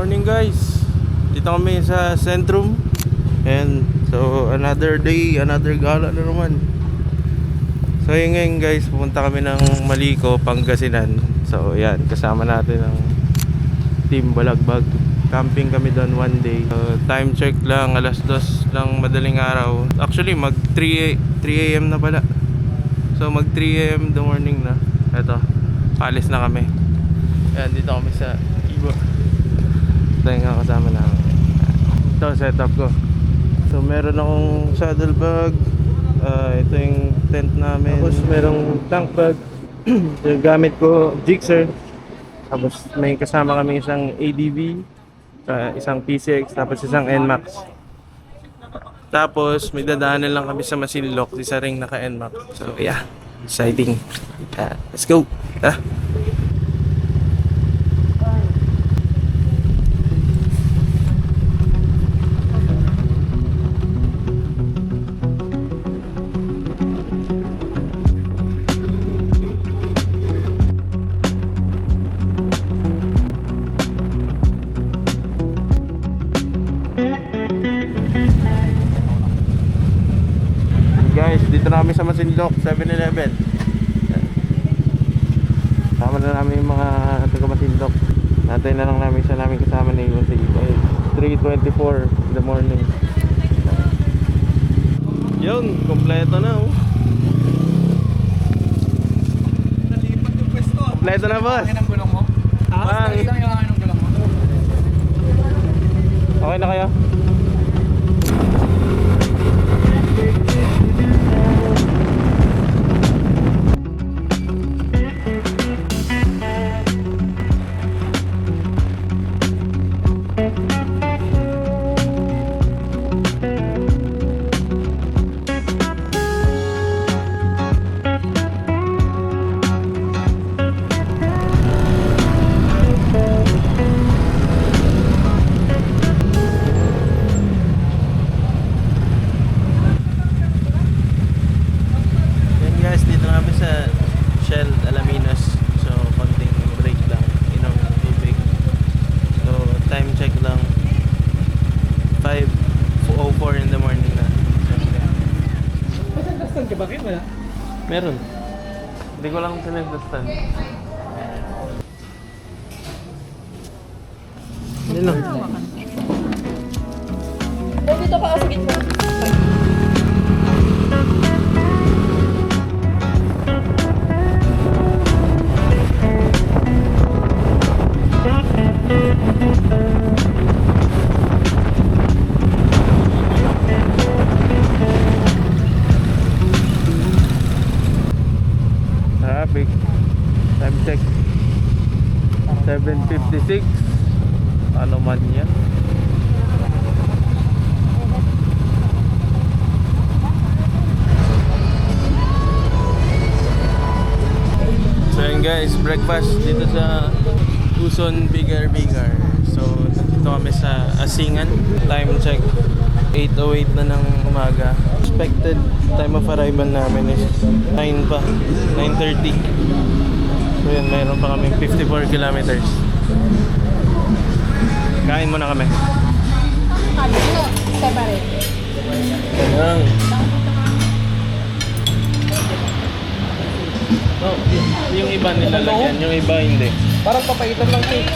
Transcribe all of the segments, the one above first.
Morning guys, dito kami sa Centrum. And so another day, another gala na naman. So yun ngayon guys, pupunta kami ng Maliko, Pangasinan. So yan, kasama natin ang Team Balagbag. Camping kami doon one day. Time check lang, alas 2 lang madaling araw. Actually mag 3 AM na pala. So mag 3 AM the morning na. Eto, paalis na kami. Yan, dito kami sa Iba. Ito yung kasama namin. Ito setup ko. So meron akong saddle bag. Ito yung tent namin. Tapos merong tank bag. Yung gamit ko, Gixxer. Tapos may kasama kami isang ADV, isang PCX, tapos isang NMAX. Tapos may dadaanan lang kami sa Masinloc, isa ring naka NMAX. So yeah, exciting. Let's go. Guys, dito na kami sa Masinloc, 7-Eleven. Kasama na namin yung mga taga Masinloc. Natay na lang namin siya namin kasama na yung sa iba. 3:24 in the morning. Yun, kompleto na oh. Nalipat yung pwesto. Kompleto na boss. Ang gulong mo? Ang Lang yung ng gulong mo. okay na kayo? Bakit wala? Meron. Hindi ko lang pinagdastan. Hindi lang. Dito ka sa gitna. Traffic. Time check 7:56. Ano man yan. So yun guys, breakfast dito sa Quezon Bigar. So dito kami sa Asingan. Time check 8:08 na ng umaga. Expected time of arrival namin is 9 pa, 9:30. So yun, mayroon pa kami 54 kilometers. Kain muna kami. Ano? Separate. Kanyang. Oh, yung iba nilalagyan, yung iba hindi. Parang papaitan lang cake.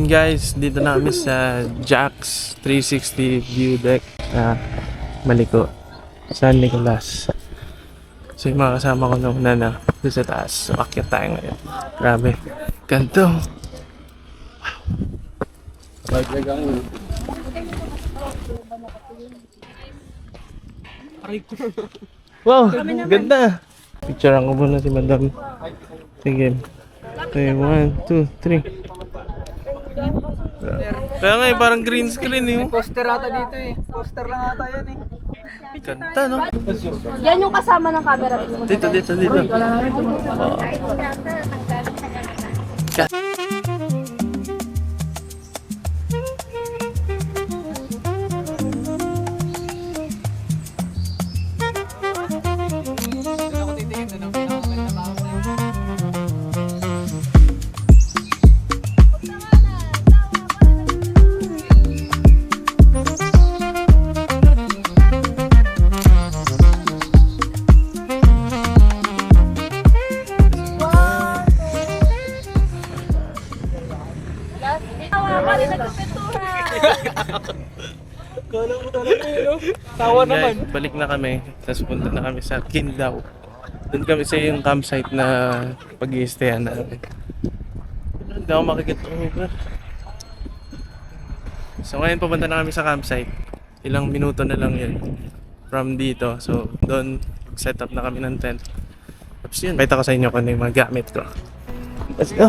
guys, dito na kami sa Jack's 360 view deck na Maliko, San Nicolas. So yung mga kasama ko nung una na doon sa taas. So akyat tayo ngayon. Grabe. Ganto. Wow, ganda. Picturean ko muna si madam. Sige. Okay, 1, 2, 3. Kaya nga parang green screen yung Poster ata dito eh. Poster lang ata yan eh. kanta, no? Yan yung kasama ng camera dito. Dito. Doon ako titingin. Doon ang pinakamaganda pa ako. Tawa Guys, naman. balik na kami. Tapos punta na kami sa Kindaw. Doon kami sa yung campsite na pag-i-stayan namin. Hindi ako makikita ng Uber. So ngayon pupunta na kami sa campsite. Ilang minuto na lang yun from dito. So doon set up na kami ng tent. Tapos yun, pakita ko sa inyo kung ano yung mga gamit ko. Let's go!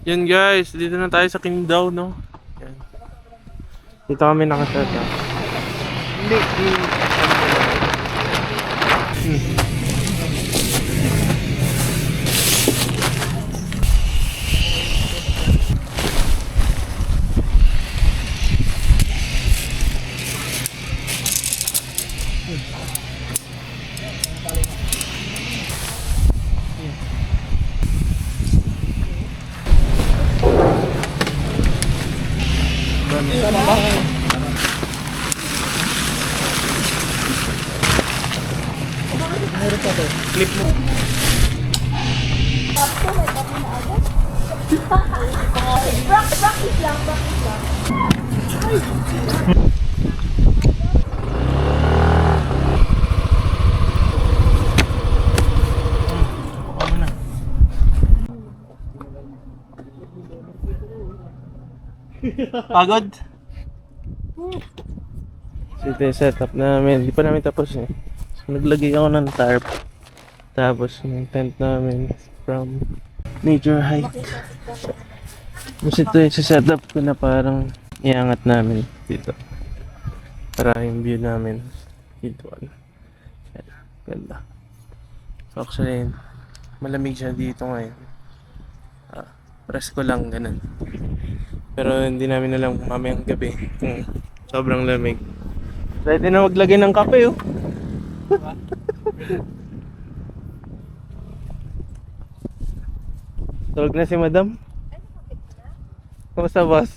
Yun guys, dito na tayo sa Kindaw, no? Yan. Dito kami nakaset up. Clip mo. Practice lang. Pagod? So ito yung setup namin. Di pa namin tapos eh. So, naglagay ako ng tarp. Tapos yung tent namin from Nature Hike. Tapos ito yung setup ko na parang iangat namin dito. Para yung view namin dito. Yan. Ganda. So actually, malamig siya dito ngayon. Presko lang, ganun. Pero hindi namin alam kung mamayang gabi kung sobrang lamig. Pwede na maglagay ng kape, oh. Tulog na si madam. Kamusta, boss?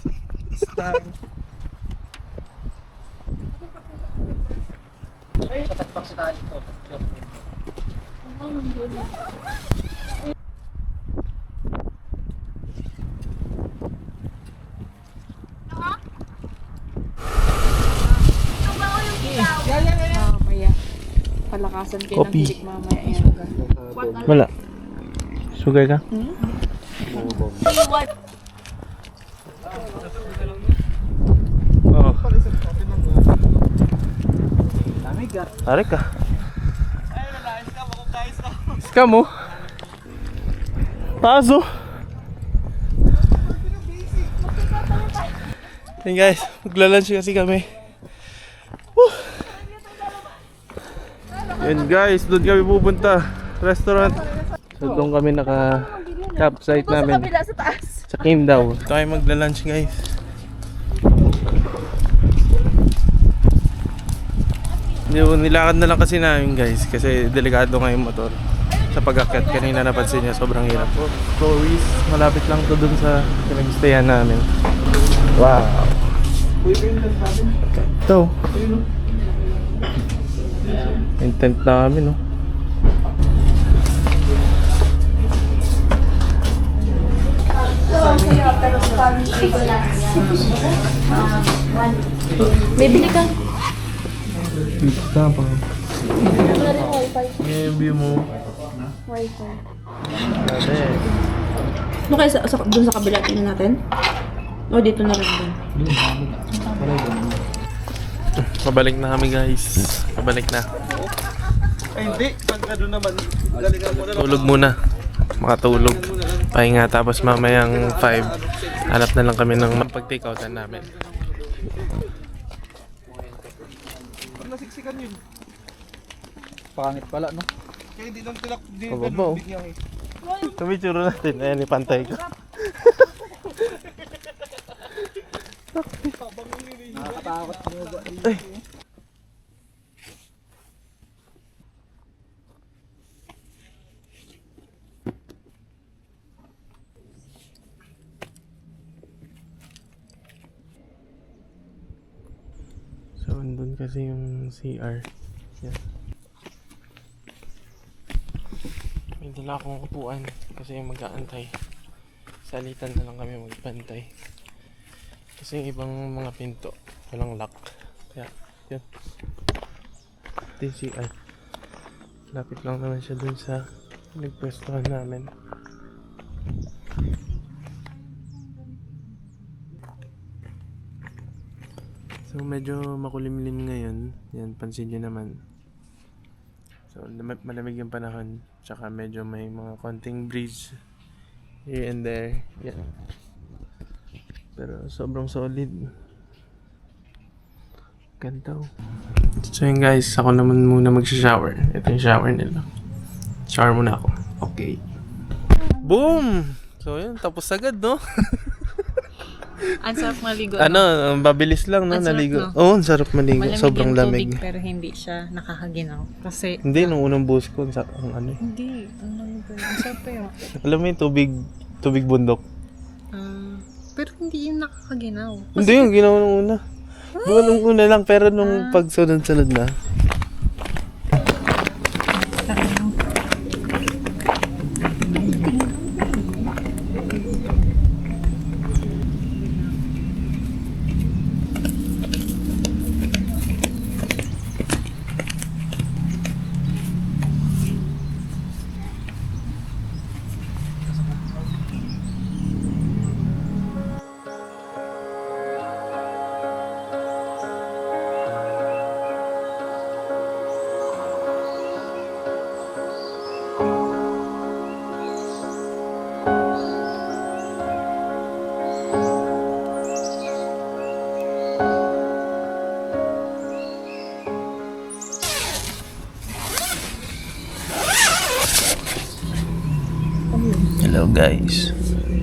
Mamaya. Palakasan kayo ng Kopi. hilik mamaya. Ayan. Wala. Sugar ka? Oo. Tarik ka. Scam mo. Tazo. Hey guys, magla-lunch kasi kami. Woo! Yan guys, doon kami pupunta. Restaurant. So doon kami naka-campsite Ito sa namin. kabila, sa taas. Sa Kimdaw. Ito kayo magla-lunch guys. Nilakad na lang kasi namin guys. Kasi delikado nga yung motor. Sa pag-akyat kanina napansin niya sobrang hirap. Chloe's, malapit lang to dun sa pinag-stayan namin. Wow. Ito. Intent na kami no. May bili ka. Pizza pa. Wala rin wifi. Yung view mo. Wifi. Grabe. Ano kaya dun sa kabila, tingnan natin? O dito na rin din. Pabalik na kami guys. Pabalik na. Ay hindi. Pagka doon naman. Galingan mo na lang. Tulog muna. Makatulog. Pahinga tapos mamayang 5. Hanap na lang kami ng pag-takeoutan namin. Nasiksikan yun. Pangit pala, no? Kaya hindi lang tilak. Pababaw. Tumitsuro natin. Ayan, ipantay ko. Nakakatakot mo ba? Ay. So, andun kasi yung CR. Yan. May dala akong upuan kasi mag-aantay. Salitan na lang kami magbantay. Kasi yung ibang mga pinto, walang lock. Kaya, yun. Ito yung CR. Lapit lang naman siya dun sa nagpwestuhan namin. So medyo makulimlim ngayon. Yan, pansin nyo naman. So malamig yung panahon. Tsaka medyo may mga konting breeze here and there. Yan. Pero sobrang solid. Ganda. So yun guys, ako naman muna mag-shower. Ito yung shower nila. Shower muna ako. Okay. Boom! So yun, tapos agad no? Ang sarap maligo. Ano, mabilis lang no, Ang sarap, naligo. no? Oo, ang sarap maligo. Malamig Sobrang yung lamig. tubig pero hindi siya nakakaginaw. Kasi, Hindi, nung unang buhos ko, ang ano eh. hindi. Ang lamig pa yun. Ang sarap pa yun. Alam mo yung tubig bundok. Pero hindi yung nakakaginaw. Hindi yung ginawa nung una. Buwan nung una lang, pero nung pagsunod-sunod na. Hello guys.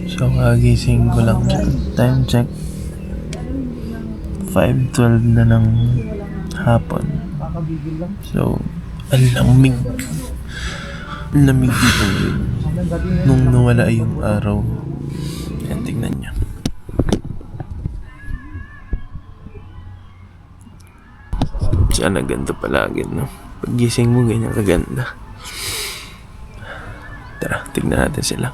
So kagising ko lang dyan. Time check. 5:12 na ng hapon. So, ang lamig. Ang lamig dito ngayon. Nung nawala yung araw. Ayan, tignan nyo. Sana ganda palagi, no? Paggising mo, ganyan kaganda. Tara, tignan natin sila.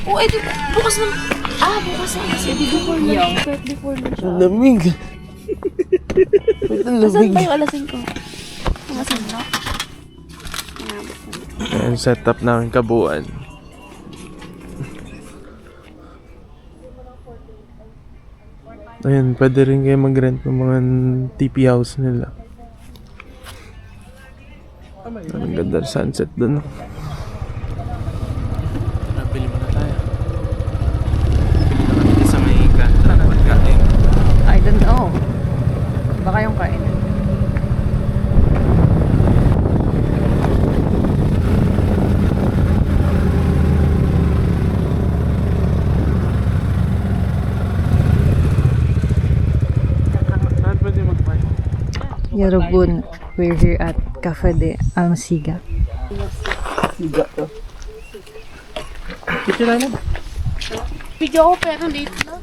Oh, edi bukas na. Bukas na. Kasi before na. Before na siya. Ang lamig. Wait, ang Asan lamig. ba yung alasin ko? Alasin mo? Ayan, setup namin kabuuan. Ayan, pwede rin kayo mag-rent ng mga TP house nila. Ang ganda ng sunset dun. Nabili mo na tayo. Bili na kami sa may kanta na pagkain. I don't know. Baka yung kain. Saan pwede magpain? Yorobun, we're here at Cafe de Almasiga. Higa to. Picture tayo na. Video ko pero late na.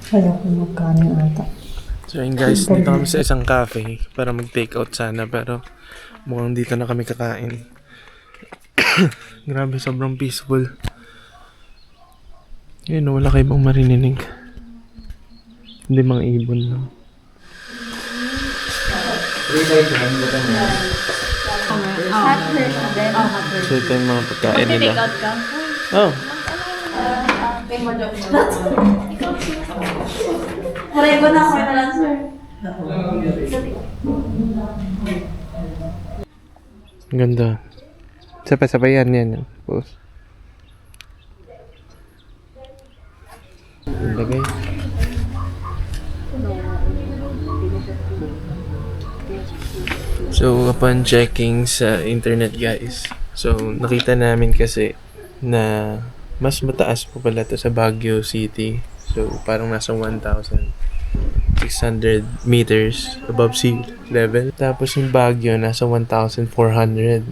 Wala kong magkano ata. So yun guys, dito kami sa isang cafe para mag-take out sana pero mukhang dito na kami kakain. Grabe, sobrang peaceful. Yun, wala kayo bang marininig. Hindi mga ibon lang. So ito yung mga pagkain nila. Oh, Haray ko na ako na lang, sir. ang ganda. Sabay-sabay yan. Post. Ganda guys. So upon checking sa internet guys, so nakita namin kasi na mas mataas po pala to sa Baguio City. So parang nasa 1,600 meters above sea level. Tapos yung Baguio nasa 1,400.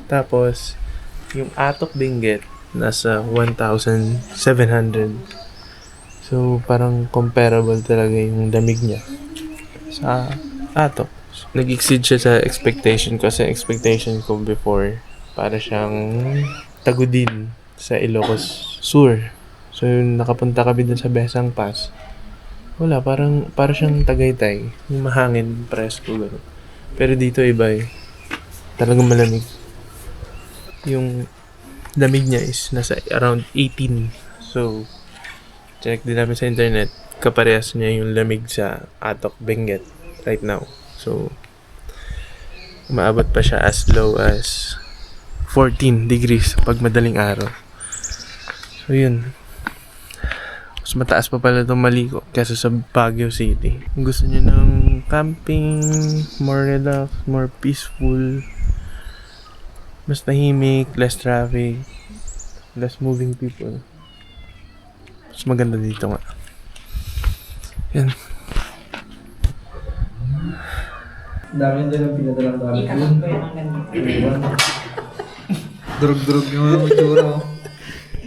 Tapos yung Atok Benguet nasa 1,700. So parang comparable talaga yung lamig niya sa Atok. Nag-exceed siya sa expectation ko. Sa expectation ko before, para siyang Tagudin sa Ilocos Sur. So, yung nakapunta kami dun sa Besang Pass. Wala, para siyang Tagaytay. Yung mahangin, presko, gano'n. Pero dito iba eh. Talagang malamig. Yung lamig niya is nasa around 18. So, check din namin sa internet. Kaparehas niya yung lamig sa Atok Benguet right now. So, umaabot pa siya as low as 14 degrees pag madaling araw. So, yun. Mas mataas pa pala itong Maligo kaysa sa Baguio City. Kung gusto niyo ng camping, more relax, more peaceful, mas tahimik, less traffic, less moving people, mas maganda dito nga. Yan. Dami din ang pinadalang dami. Durug-durug yung mga itsura oh.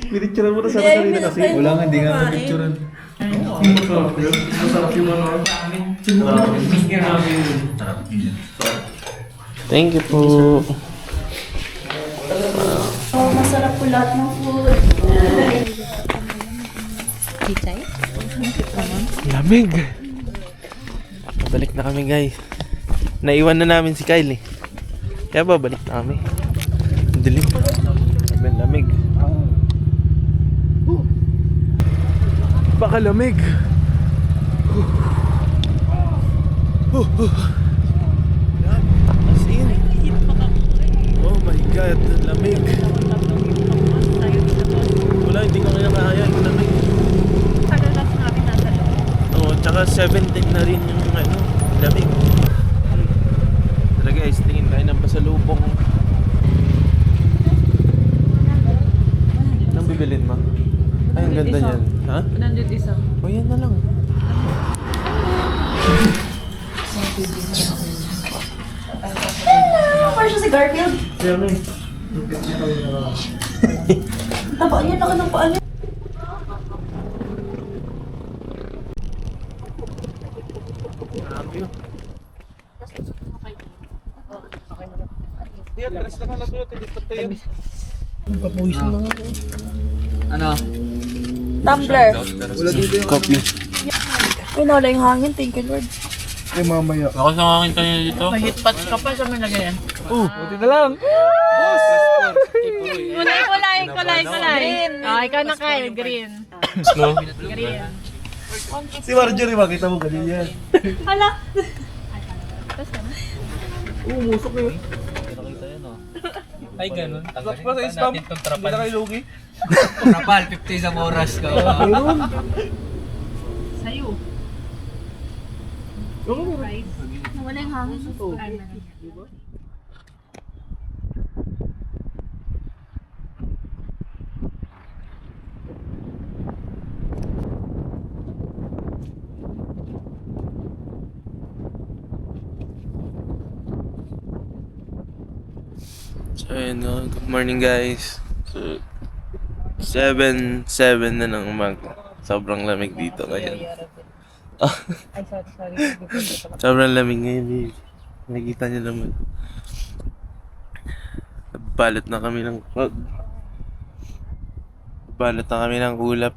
Pinicturean mo na sana kanina kasi. Wala nga, hindi nga picturean. Thank you po. Oh, masarap po lahat ng food. Chichay? Lamig. Balik na kami guys. Naiwan na namin si Kyle eh. Kaya babalik na kami. Ang dilim. Ang lamig. Baka lamig. As in. Oh my God, lamig. Wala, hindi ko kaya kaya yung lamig. Oo, tsaka 17 na rin yung lamig. Tara guys, tingin tayo ng pasalubong. Anong bibilin mo? Ay, ang ganda niyan. Ha? 100 isa. O, yan na lang. Parang siya si Garfield. Taba niya, laki ng paan niya. Ano? Tumbler. Wala dito yung Coffee. Uy, nawala yung hangin. Thank you, Lord. ay mamaya. Ako sa akin kanina dito. Mahit patch ka pa sa may lagayan. Buti na lang. Kulay. Oh, ikaw na Kyle, green. Snow. Green. Si Marjorie, makita mo ganyan yan. Hala. Umusok yun. Nakita yan oh. Ay, ganun. Tapos pa sa spam, hindi na kayo lugi. Trapal, 50 sa oras ka. Sa'yo. Nawala yung hangin. So ayun, good morning guys. So 7 na ng umaga. Sobrang lamig dito ngayon. Sobrang lamig ngayon, babe. Nakikita niyo naman. Balot na kami ng fog. Balot na kami ng ulap.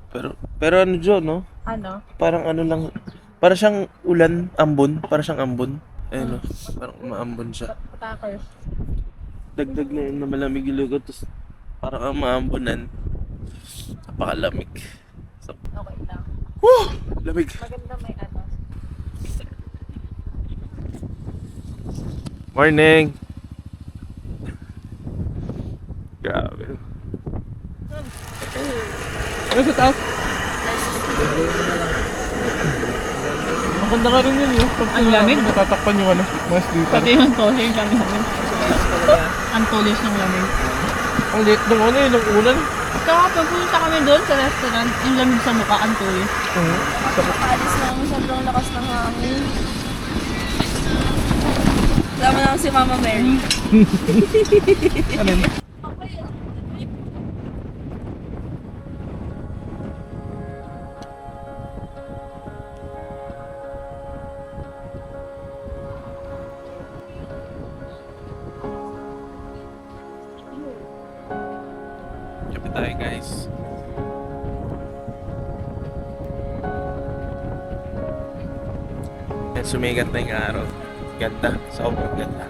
Pero ano dyan, no? Ano? Parang ano lang. Para siyang ulan, ambon. Para siyang ambon. Ayun, no? Parang umaambon siya. Attackers. Dagdag na yun na malamig yung lugar. Tapos parang ang maambonan. Napakalamig. So, Okay lang. lamig. Maganda may ano. Morning! Grabe. Ano sa taas? Maganda ka rin yun yun. Ang lamig? Natatakpan yung ano, mas dito. Pati yung tuloy yung lamig. Ang tulis ng lamig. Ang liit nung ano yun, nung ulan. Kaya pagpunta kami doon sa restaurant, yung lamig sa mukha, ang tulis. Alis na mo, sobrang lakas ng hangin. Sama naman si Mama Mary. Ano yun? Kape tayo guys. Yan, sumigat na yung araw. Ganda. Sobrang ganda.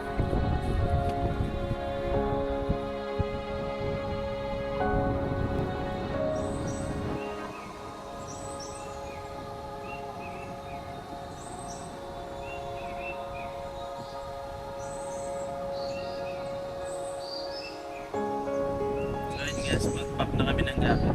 Ngayon guys, mag-pop na kami ng gabi.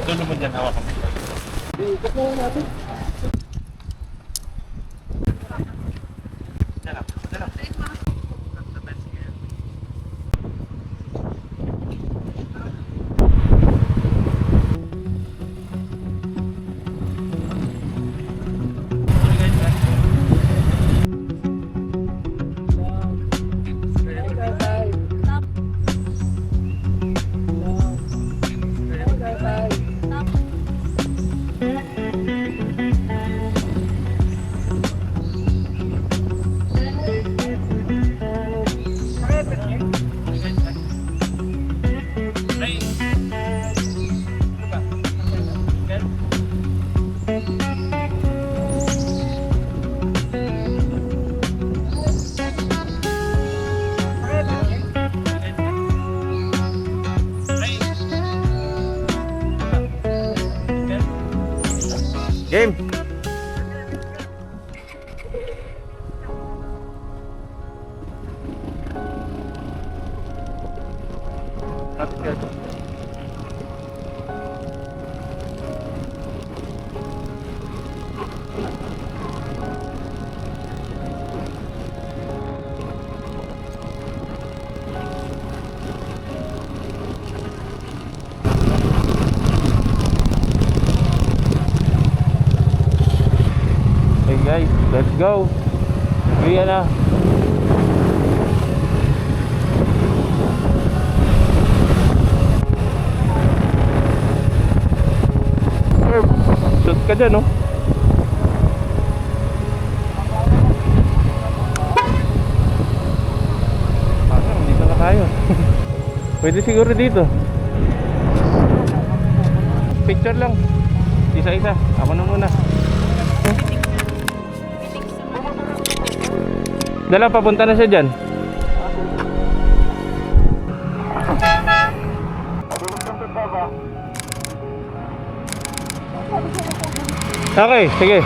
Doon naman dyan, hawak kami. Game! Hey guys, let's go! Kaya na! ka dyan, no? Parang dito na tayo. Pwede siguro dito. Picture lang. Isa-isa. Ako na muna. Dala, papunta na siya dyan. Okay, sige.